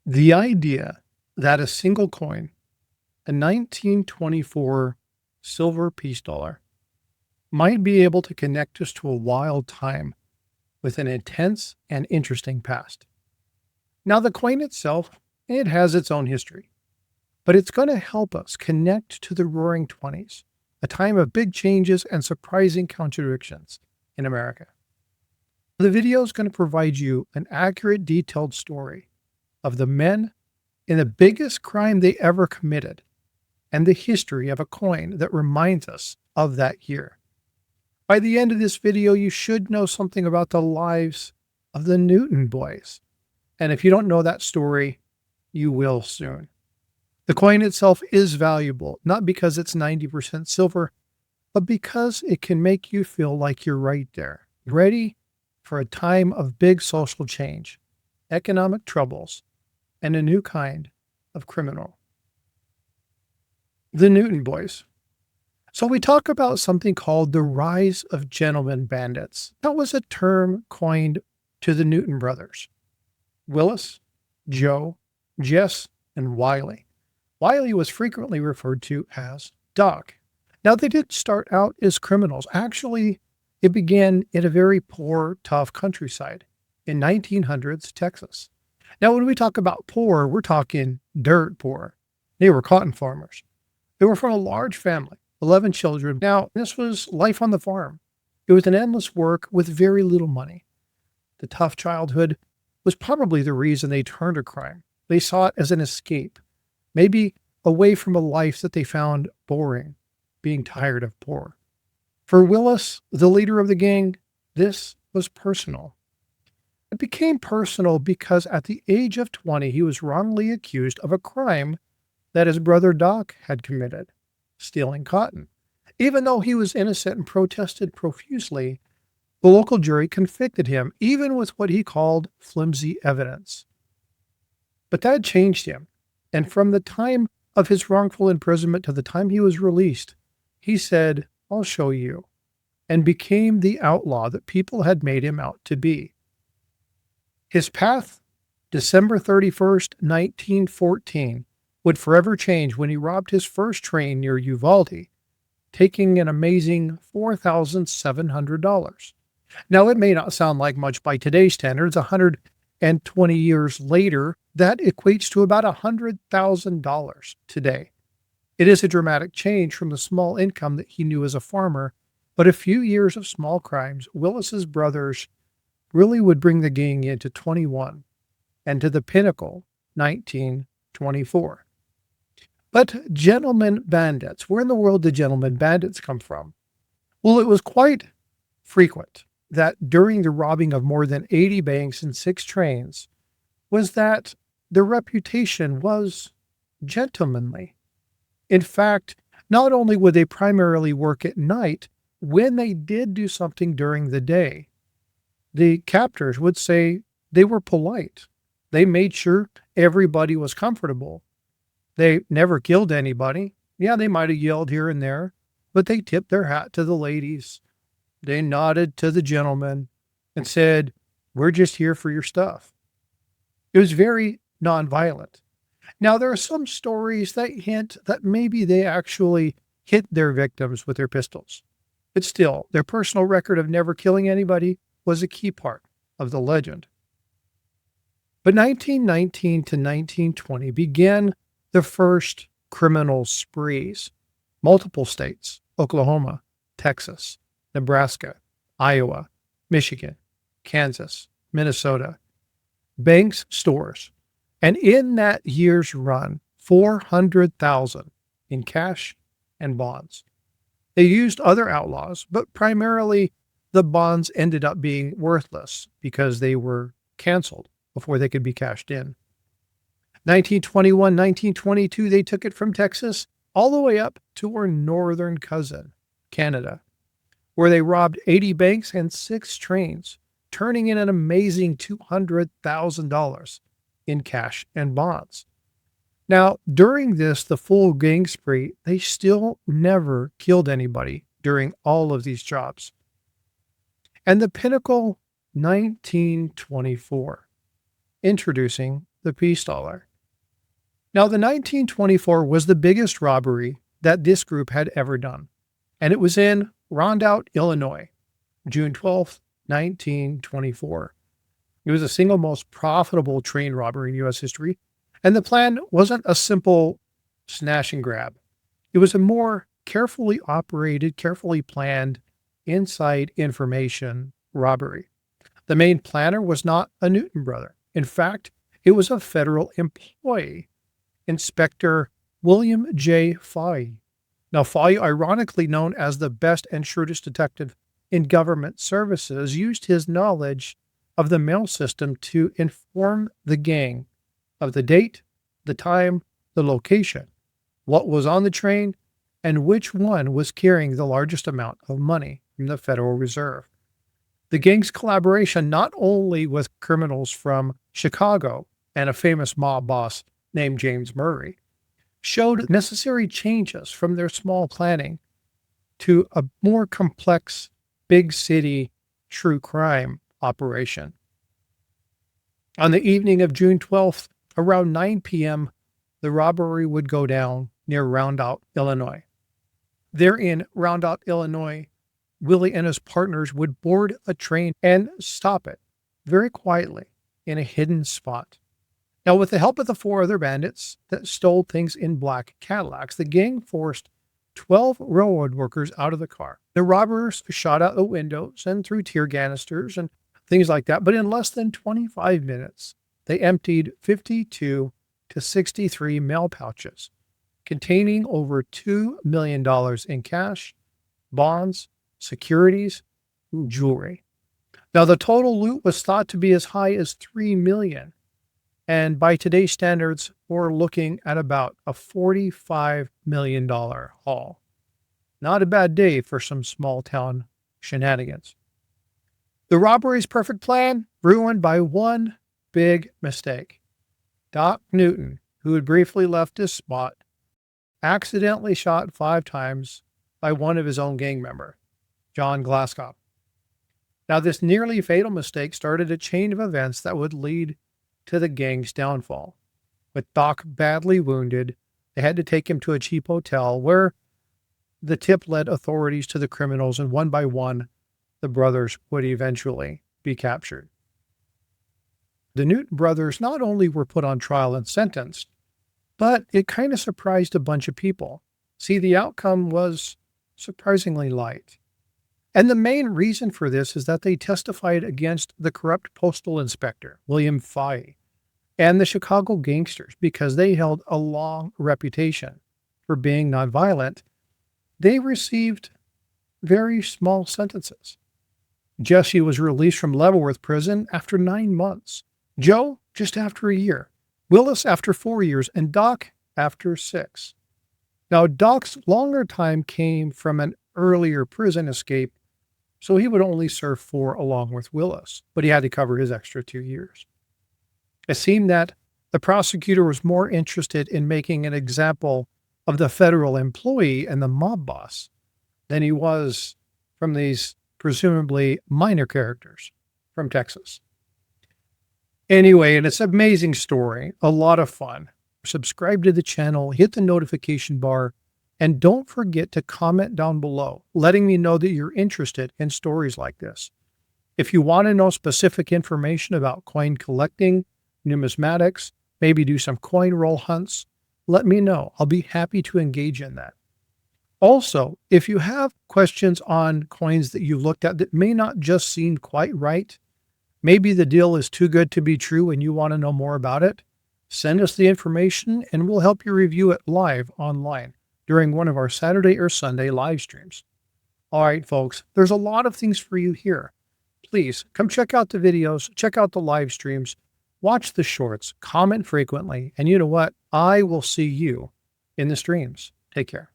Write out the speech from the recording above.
The idea that a single coin, a 1924 silver peace dollar, might be able to connect us to a wild time with an intense and interesting past. Now, the coin itself, it has its own history, but it's going to help us connect to the Roaring Twenties, a time of big changes and surprising contradictions in America. The video is going to provide you an accurate, detailed story of the men in the biggest crime they ever committed and the history of a coin that reminds us of that year. By the end of this video, you should know something about the lives of the Newton boys. And if you don't know that story, you will soon. The coin itself is valuable, not because it's 90% silver, but because it can make you feel like you're right there, ready for a time of big social change, economic troubles, and a new kind of criminal. The Newton boys. So we talk about something called the rise of gentlemen bandits. That was a term coined to the Newton brothers. Willis, Joe, Jess, and Wiley. Wiley was frequently referred to as Doc. Now, they did start out as criminals. Actually, it began in a very poor, tough countryside in 1900s Texas. Now, when we talk about poor, we're talking dirt poor. They were cotton farmers. They were from a large family, 11 children. Now, this was life on the farm. It was an endless work with very little money. The tough childhood was probably the reason they turned to crime. They saw it as an escape, maybe away from a life that they found boring, being tired of poor. For Willis, the leader of the gang, this was personal. It became personal because at the age of 20, he was wrongly accused of a crime that his brother Doc had committed, stealing cotton. Even though he was innocent and protested profusely, the local jury convicted him, even with what he called flimsy evidence. But that changed him. And from the time of his wrongful imprisonment to the time he was released, he said, "I'll show you," and became the outlaw that people had made him out to be. His path, December 31st, 1914, would forever change when he robbed his first train near Uvalde, taking an amazing $4,700. Now, it may not sound like much by today's standards. 120 years later, that equates to about $100,000 today. It is a dramatic change from the small income that he knew as a farmer, but a few years of small crimes, Willis's brothers really would bring the gang into 21 and to the pinnacle, 1924. But gentlemen bandits, where in the world did gentlemen bandits come from? Well, it was quite frequent that during the robbing of more than 80 banks and 6 trains was that their reputation was gentlemanly. In fact, not only would they primarily work at night, when they did do something during the day, the captors would say they were polite. They made sure everybody was comfortable. They never killed anybody. Yeah, they might have yelled here and there, but they tipped their hat to the ladies. They nodded to the gentlemen and said, "We're just here for your stuff." It was very nonviolent. Now, there are some stories that hint that maybe they actually hit their victims with their pistols. But still, their personal record of never killing anybody was a key part of the legend. But 1919 to 1920 began the first criminal sprees. Multiple states, Oklahoma, Texas, Nebraska, Iowa, Michigan, Kansas, Minnesota, banks, stores. And in that year's run, 400,000 in cash and bonds. They used other outlaws, but primarily the bonds ended up being worthless because they were canceled before they could be cashed in. 1921, 1922, they took it from Texas all the way up to our northern cousin, Canada, where they robbed 80 banks and 6 trains, turning in an amazing $200,000 in cash and bonds. Now, during this, the full gang spree, they still never killed anybody during all of these jobs. And the pinnacle, 1924, introducing the peace dollar. Now, the 1924 was the biggest robbery that this group had ever done, and it was in Rondout, Illinois, June 12th, 1924. It was the single most profitable train robbery in U.S. history, and the plan wasn't a simple snatch and grab. It was a more carefully operated, carefully planned, inside information robbery. The main planner was not a Newton brother. In fact, it was a federal employee, Inspector William J. Fahey. Now, Fahey, ironically known as the best and shrewdest detective in government services, used his knowledge of the mail system to inform the gang of the date, the time, the location, what was on the train, and which one was carrying the largest amount of money from the Federal Reserve. The gang's collaboration not only with criminals from Chicago and a famous mob boss named James Murray showed necessary changes from their small planning to a more complex big city true crime operation. On the evening of June 12th, around 9 p.m., the robbery would go down near Rondout, Illinois. There in Rondout, Illinois, Willie and his partners would board a train and stop it very quietly in a hidden spot. Now, with the help of the 4 other bandits that stole things in black Cadillacs, the gang forced 12 railroad workers out of the car. The robbers shot out the windows and threw tear canisters and things like that, but in less than 25 minutes, they emptied 52 to 63 mail pouches containing over $2 million in cash, bonds, securities, and jewelry. Now, the total loot was thought to be as high as $3 million. And by today's standards, we're looking at about a $45 million haul. Not a bad day for some small town shenanigans. The robbery's perfect plan ruined by one big mistake. Doc Newton, who had briefly left his spot, accidentally shot 5 times by one of his own gang members, John Glasscock. Now, this nearly fatal mistake started a chain of events that would lead to the gang's downfall. With Doc badly wounded, they had to take him to a cheap hotel where the tip led authorities to the criminals, and one by one, the brothers would eventually be captured. The Newton brothers not only were put on trial and sentenced, but it kind of surprised a bunch of people. See, the outcome was surprisingly light. And the main reason for this is that they testified against the corrupt postal inspector, William Fahey, and the Chicago gangsters because they held a long reputation for being nonviolent. They received very small sentences. Jesse was released from Leavenworth prison after 9 months. Joe, just after a year. Willis after 4 years, and Doc after 6. Now, Doc's longer time came from an earlier prison escape, so he would only serve 4 along with Willis, but he had to cover his extra 2 years. It seemed that the prosecutor was more interested in making an example of the federal employee and the mob boss than he was from these presumably minor characters from Texas. Anyway, and it's an amazing story, a lot of fun. Subscribe to the channel, hit the notification bar, and don't forget to comment down below, letting me know that you're interested in stories like this. If you want to know specific information about coin collecting, numismatics, maybe do some coin roll hunts, let me know. I'll be happy to engage in that. Also, if you have questions on coins that you looked at that may not just seem quite right, maybe the deal is too good to be true and you want to know more about it, send us the information and we'll help you review it live online during one of our Saturday or Sunday live streams. All right, folks, there's a lot of things for you here. Please come check out the videos, check out the live streams, watch the shorts, comment frequently, and you know what? I will see you in the streams. Take care.